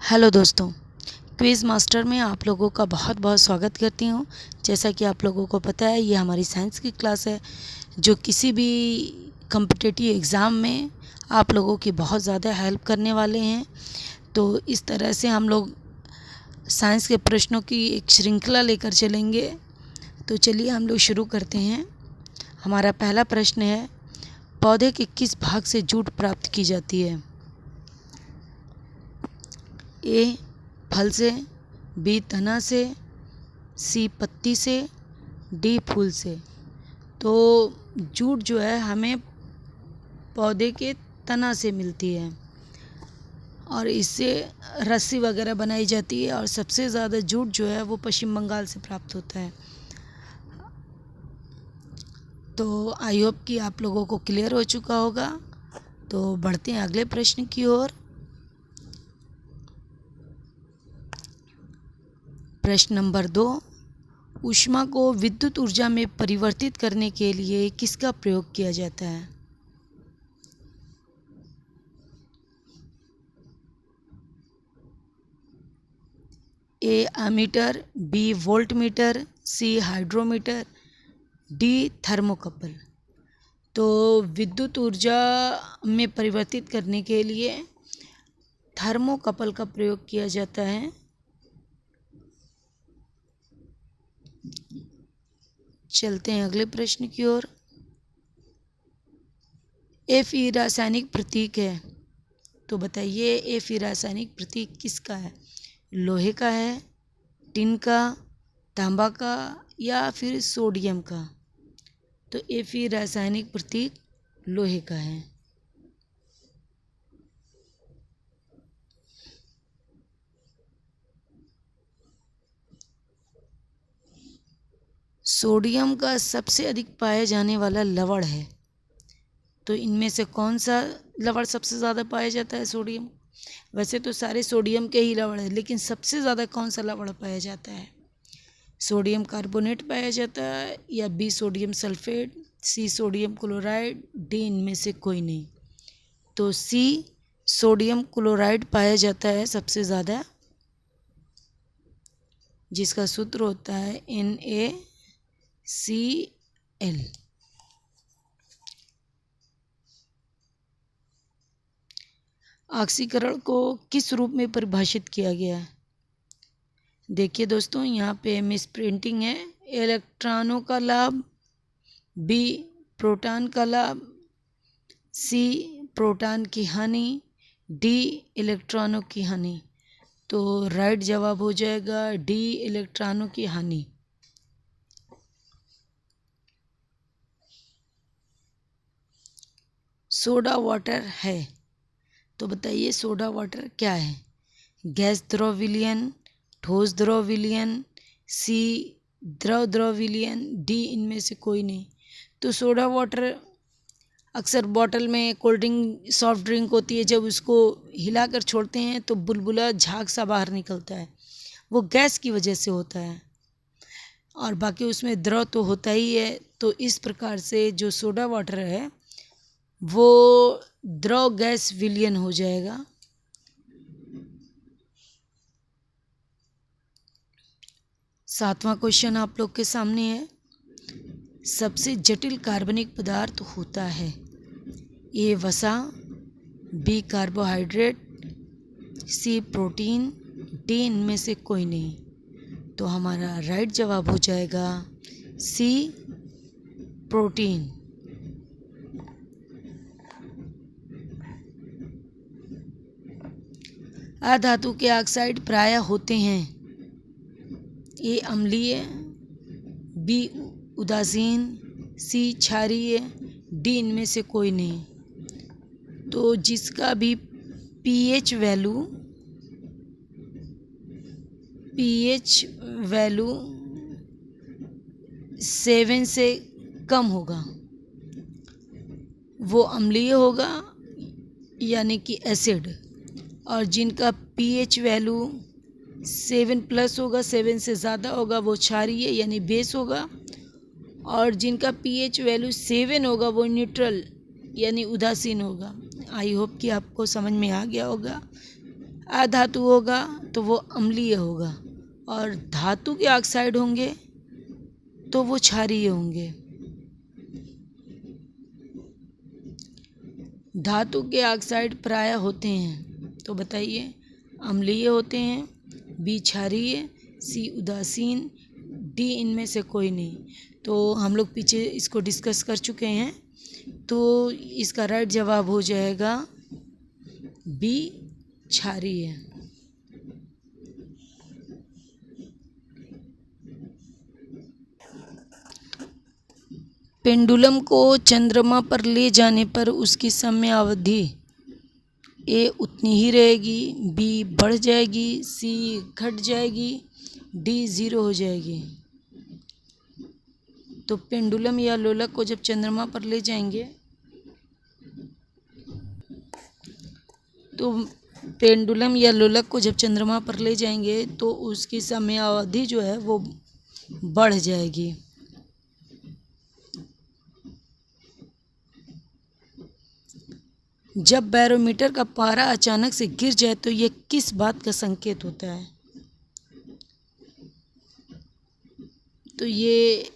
Hello दोस्तों, quiz master में आप लोगों का बहुत बहुत स्वागत करती हूँ। जैसा कि आप लोगों को पता है, ये हमारी साइंस की क्लास है जो किसी भी कॉम्पिटिटिव एग्ज़ाम में आप लोगों की बहुत ज़्यादा हेल्प करने वाले हैं। तो इस तरह से हम लोग साइंस के प्रश्नों की एक श्रृंखला लेकर चलेंगे। तो चलिए हम लोग शुरू करते हैं। हमारा पहला प्रश्न है, पौधे के किस भाग से जूट प्राप्त की जाती है? ए फल से, बी तना से, सी पत्ती से, डी फूल से। तो जूट जो है हमें पौधे के तना से मिलती है और इससे रस्सी वगैरह बनाई जाती है और सबसे ज़्यादा जूट जो है वो पश्चिम बंगाल से प्राप्त होता है। तो आई होप कि आप लोगों को क्लियर हो चुका होगा। तो बढ़ते हैं अगले प्रश्न की ओर। प्रश्न नंबर 2, ऊष्मा को विद्युत ऊर्जा में परिवर्तित करने के लिए किसका प्रयोग किया जाता है? ए एमीटर, बी वोल्टमीटर, सी हाइड्रोमीटर, डी थर्मोकपल। तो विद्युत ऊर्जा में परिवर्तित करने के लिए थर्मोकपल का प्रयोग किया जाता है। चलते हैं अगले प्रश्न की ओर। Fe रासायनिक प्रतीक है, तो बताइए Fe रासायनिक प्रतीक किसका है? लोहे का है, टिन का, तांबा का या फिर सोडियम का? तो Fe रासायनिक प्रतीक लोहे का है। सोडियम का सबसे अधिक पाया जाने वाला लवण है, तो इनमें से कौन सा लवण सबसे ज़्यादा पाया जाता है? सोडियम। वैसे तो सारे सोडियम के ही लवण है, लेकिन सबसे ज़्यादा कौन सा लवण पाया जाता है? सोडियम कार्बोनेट पाया जाता है या B sodium sulphate, C sodium chloride, D इनमें से कोई नहीं। तो सी सोडियम क्लोराइड पाया जाता है सबसे ज़्यादा, जिसका सूत्र होता है NaCl। ऑक्सीकरण को किस रूप में परिभाषित किया गया है? देखिए दोस्तों, यहाँ पे मिस प्रिंटिंग है। इलेक्ट्रॉनों का लाभ, बी प्रोटॉन का लाभ, सी प्रोटॉन की हानि, डी इलेक्ट्रॉनों की हानि। तो राइट जवाब हो जाएगा डी इलेक्ट्रॉनों की हानि। सोडा वाटर है, तो बताइए सोडा वाटर क्या है? गैस द्रव विलयन, ठोस द्रव विलयन, सी द्रव द्रव विलयन, डी इनमें से कोई नहीं। तो सोडा वाटर अक्सर बॉटल में कोल्ड ड्रिंक, सॉफ्ट ड्रिंक होती है, जब उसको हिलाकर छोड़ते हैं तो बुलबुला झाग सा बाहर निकलता है, वो गैस की वजह से होता है और बाकी उसमें द्रव तो होता ही है। तो इस प्रकार से जो सोडा वाटर है वो द्रव गैस विलयन हो जाएगा। सातवां क्वेश्चन आप लोग के सामने है, सबसे जटिल कार्बनिक पदार्थ होता है? ए वसा, बी कार्बोहाइड्रेट, सी प्रोटीन, डी इनमें से कोई नहीं। तो हमारा राइट जवाब हो जाएगा सी प्रोटीन। अधातु के ऑक्साइड प्रायः होते हैं? ए अम्लीय, बी उदासीन, सी क्षारीय, डी इनमें से कोई नहीं। तो जिसका भी पीएच वैल्यू 7 से कम होगा वो अम्लीय होगा, यानी कि एसिड। और जिनका पीएच वैल्यू 7+ होगा, 7 से ज़्यादा होगा, वो क्षारीय यानी बेस होगा। और जिनका पीएच वैल्यू 7 होगा वो न्यूट्रल यानी उदासीन होगा। आई होप कि आपको समझ में आ गया होगा। अधातु होगा तो वो अम्लीय होगा, और धातु के ऑक्साइड होंगे तो वो क्षारीय होंगे। धातु के ऑक्साइड प्रायः होते हैं, तो बताइए अम्लीय होते हैं, बी क्षारीय, सी उदासीन, डी इनमें से कोई नहीं। तो हम लोग पीछे इसको डिस्कस कर चुके हैं, तो इसका राइट जवाब हो जाएगा बी क्षारीय। पेंडुलम को चंद्रमा पर ले जाने पर उसकी समयावधि ए उतनी ही रहेगी, बी बढ़ जाएगी, सी घट जाएगी, डी 0 हो जाएगी। तो पेंडुलम या लोलक को जब चंद्रमा पर ले जाएंगे तो पेंडुलम या लोलक को जब चंद्रमा पर ले जाएंगे तो उसकी समयावधि जो है वो बढ़ जाएगी। जब बैरोमीटर का पारा अचानक से गिर जाए तो यह किस बात का संकेत होता है? तो ये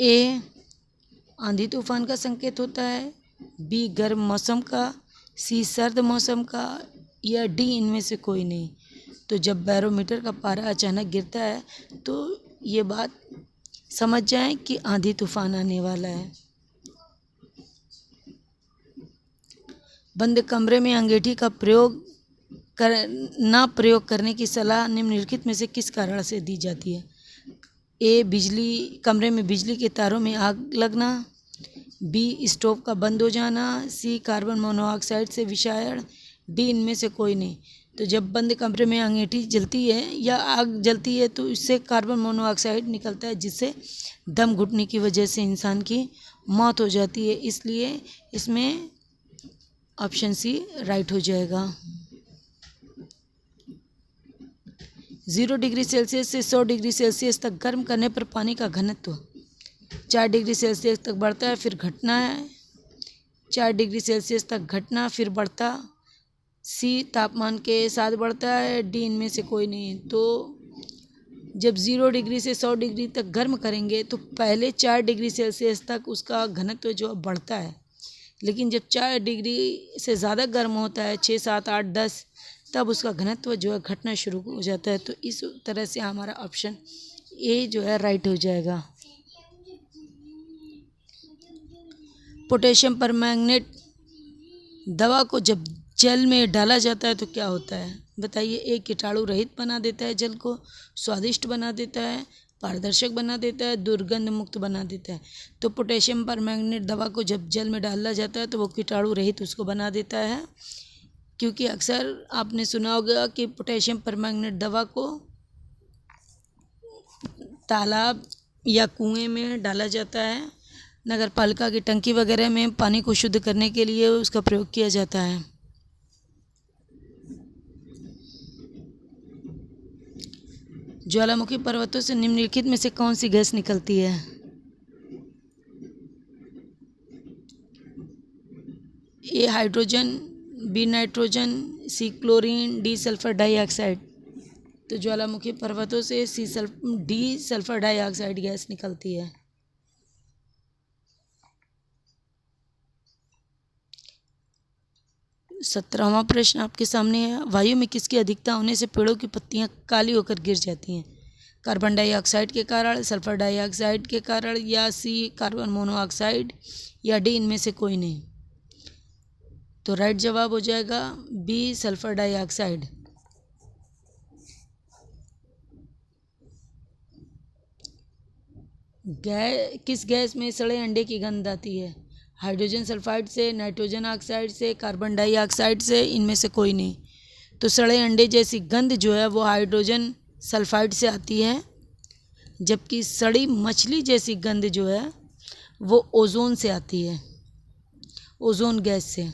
ए आंधी तूफान का संकेत होता है, बी गर्म मौसम का, सी सर्द मौसम का, या डी इनमें से कोई नहीं। तो जब बैरोमीटर का पारा अचानक गिरता है तो ये बात समझ जाएं कि आंधी तूफान आने वाला है। बंद कमरे में अंगीठी का प्रयोग करने की सलाह निम्नलिखित में से किस कारण से दी जाती है? ए कमरे में बिजली के तारों में आग लगना, बी स्टोव का बंद हो जाना, सी कार्बन मोनोऑक्साइड से विषायण, डी इनमें से कोई नहीं। तो जब बंद कमरे में अंगीठी जलती है या आग जलती है तो इससे कार्बन मोनोऑक्साइड निकलता है, जिससे दम घुटने की वजह से इंसान की मौत हो जाती है। इसलिए इसमें ऑप्शन सी राइट हो जाएगा। 0 डिग्री सेल्सियस से 100 डिग्री सेल्सियस तक गर्म करने पर पानी का घनत्व 4 डिग्री सेल्सियस तक बढ़ता है, फिर घटना है, 4 डिग्री सेल्सियस तक घटना फिर बढ़ता, सी तापमान के साथ बढ़ता है, डी इनमें से कोई नहीं। तो जब 0 डिग्री से 100 डिग्री तक गर्म करेंगे तो पहले 4 डिग्री सेल्सियस तक उसका घनत्व जो बढ़ता है, लेकिन जब 4 डिग्री से ज़्यादा गर्म होता है, 6, 7, 8, 10, तब उसका घनत्व जो है घटना शुरू हो जाता है। तो इस तरह से हमारा ऑप्शन ए जो है राइट हो जाएगा। पोटेशियम परमैंगनेट दवा को जब जल में डाला जाता है तो क्या होता है? बताइए। ए कीटाणु रहित बना देता है, जल को स्वादिष्ट बना देता है, पारदर्शक बना देता है, दुर्गंध मुक्त बना देता है। तो पोटेशियम परमैंगनेट दवा को जब जल में डाला जाता है तो वो कीटाणु रहित उसको बना देता है, क्योंकि अक्सर आपने सुना होगा कि पोटेशियम परमैंगनेट दवा को तालाब या कुएं में डाला जाता है, नगर पालिका की टंकी वगैरह में पानी को शुद्ध करने के लिए उसका प्रयोग किया जाता है। ज्वालामुखी पर्वतों से निम्नलिखित में से कौन सी गैस निकलती है? ए हाइड्रोजन, बी नाइट्रोजन, सी क्लोरीन, डी सल्फर डाइऑक्साइड। तो ज्वालामुखी पर्वतों से डी सल्फर डाइऑक्साइड गैस निकलती है। सत्रहवां प्रश्न आपके सामने है। वायु में किसकी अधिकता होने से पेड़ों की पत्तियां काली होकर गिर जाती हैं? कार्बन डाइऑक्साइड के कारण, सल्फर डाइऑक्साइड के कारण, या सी कार्बन मोनोऑक्साइड, या डी इनमें से कोई नहीं। तो राइट जवाब हो जाएगा बी सल्फर डाइऑक्साइड। किस गैस में सड़े अंडे की गंध आती है? हाइड्रोजन सल्फाइड से, नाइट्रोजन ऑक्साइड से, कार्बन डाइऑक्साइड से, इनमें से कोई नहीं। तो सड़े अंडे जैसी गंध जो है वो हाइड्रोजन सल्फाइड से आती है, जबकि सड़ी मछली जैसी गंध जो है वो ओजोन से आती है, ओजोन गैस से।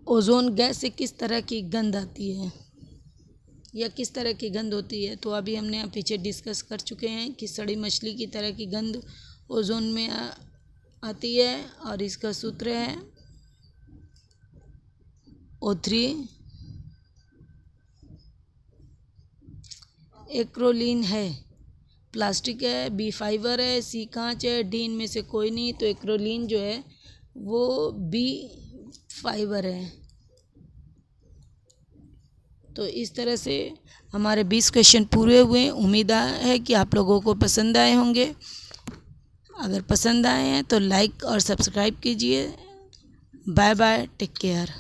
ओजोन गैस से किस तरह की गंध आती है या किस तरह की गंध होती है? तो अभी हमने पीछे डिस्कस कर चुके हैं कि सड़ी मछली की तरह की गंध ओजोन में आती है और इसका सूत्र है O3। एक्रोलीन है, प्लास्टिक है, बी फाइबर है, सी कांच है, डी इनमें से कोई नहीं, तो एक्रोलीन जो है वो बी फाइबर है। तो इस तरह से हमारे 20 क्वेश्चन पूरे हुए। उम्मीद है कि आप लोगों को पसंद आए होंगे। अगर पसंद आए हैं तो लाइक और सब्सक्राइब कीजिए। Bye bye, take care.